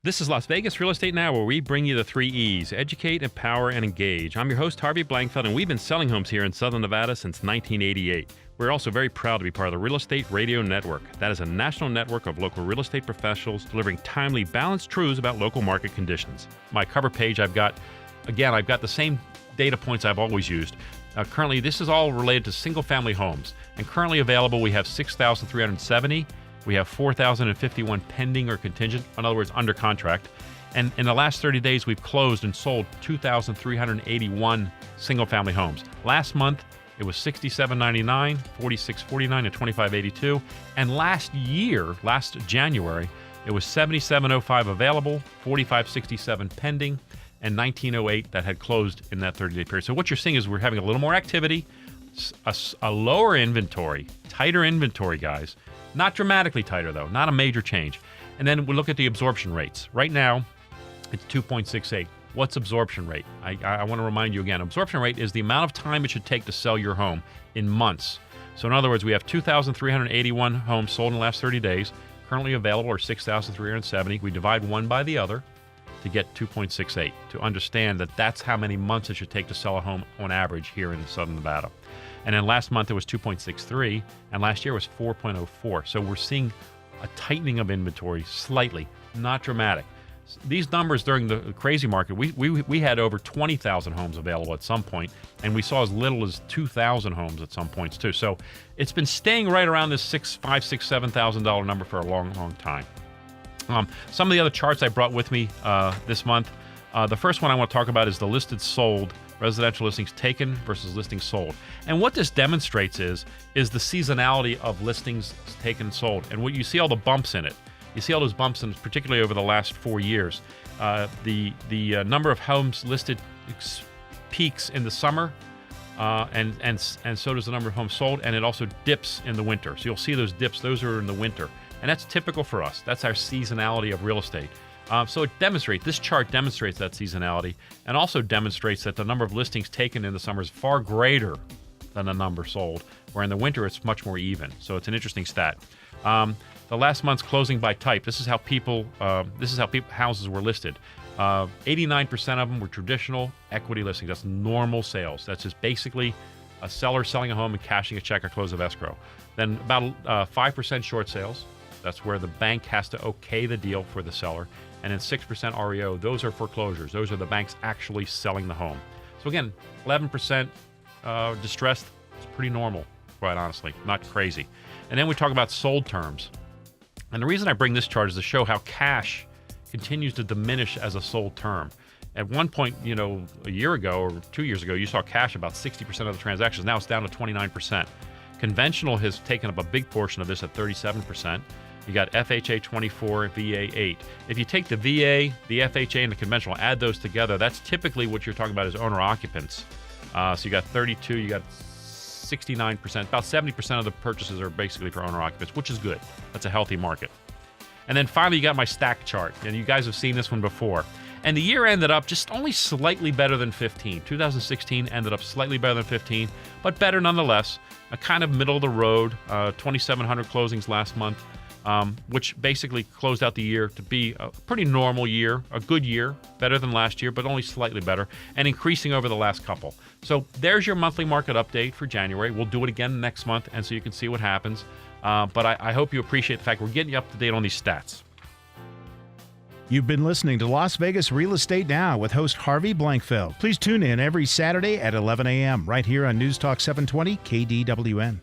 This is Las Vegas Real Estate Now, where we bring you the 3 E's: educate, empower, and engage. I'm your host, Harvey Blankfeld, and we've been selling homes here in Southern Nevada since 1988. We're also very proud to be part of the Real Estate Radio Network. That is a national network of local real estate professionals delivering timely, balanced truths about local market conditions. My cover page, I've got the same data points I've always used. Currently, this is all related to single-family homes. And currently available, we have 6,370. We have 4,051 pending or contingent, in other words, under contract. And in the last 30 days, we've closed and sold 2,381 single-family homes. Last month, it was $67.99, $46.49, and $25.82. And last January, it was $77.05 available, $45.67 pending, and $19.08 that had closed in that 30-day period. So what you're seeing is we're having a little more activity, a lower inventory, tighter inventory, guys. Not dramatically tighter, though, not a major change. And then we look at the absorption rates. Right now, it's 2.68. What's absorption rate? I want to remind you again, absorption rate is the amount of time it should take to sell your home in months. So in other words, we have 2,381 homes sold in the last 30 days. Currently available are 6,370. We divide one by the other to get 2.68, to understand that that's how many months it should take to sell a home on average here in Southern Nevada. And then last month it was 2.63, and last year was 4.04. So we're seeing a tightening of inventory slightly, not dramatic. These numbers during the crazy market, we had over 20,000 homes available at some point, and we saw as little as 2,000 homes at some points too. So it's been staying right around this $7,000 number for a long, long time. Some of the other charts I brought with me this month. The first one I want to talk about is the listed sold, residential listings taken versus listings sold. And what this demonstrates is the seasonality of listings taken and sold. And what you see all the bumps in it. You see all those bumps, in, particularly over the last 4 years. The number of homes listed peaks in the summer, and so does the number of homes sold, and it also dips in the winter. So you'll see those dips, those are in the winter. And that's typical for us. That's our seasonality of real estate. So this chart demonstrates that seasonality, and also demonstrates that the number of listings taken in the summer is far greater than the number sold, where in the winter it's much more even. So it's an interesting stat. The last month's closing by type. This is how houses were listed. 89% of them were traditional equity listings. That's normal sales. That's just basically a seller selling a home and cashing a check or close of escrow. Then about 5% short sales. That's where the bank has to okay the deal for the seller. And then 6% REO. Those are foreclosures. Those are the banks actually selling the home. So again, 11% distressed. It's pretty normal, quite honestly. Not crazy. And then we talk about sold terms. And the reason I bring this chart is to show how cash continues to diminish as a sold term. At one point, a year ago or 2 years ago, you saw cash about 60% of the transactions. Now it's down to 29%. Conventional has taken up a big portion of this at 37%. You got FHA 24, VA 8. If you take the VA, the FHA, and the conventional, add those together, that's typically what you're talking about is owner occupants. So you got 32, you got 69%, about 70% of the purchases are basically for owner occupants, which is good. That's a healthy market. And then finally, you got my stack chart, and you guys have seen this one before. And the year ended up just only slightly better than 15. 2016 ended up slightly better than 15, but better nonetheless. A kind of middle of the road, 2,700 closings last month, which basically closed out the year to be a pretty normal year, a good year, better than last year, but only slightly better, and increasing over the last couple. So there's your monthly market update for January. We'll do it again next month, and so you can see what happens. But I hope you appreciate the fact we're getting you up to date on these stats. You've been listening to Las Vegas Real Estate Now with host Harvey Blankfeld. Please tune in every Saturday at 11 a.m. right here on News Talk 720 KDWN.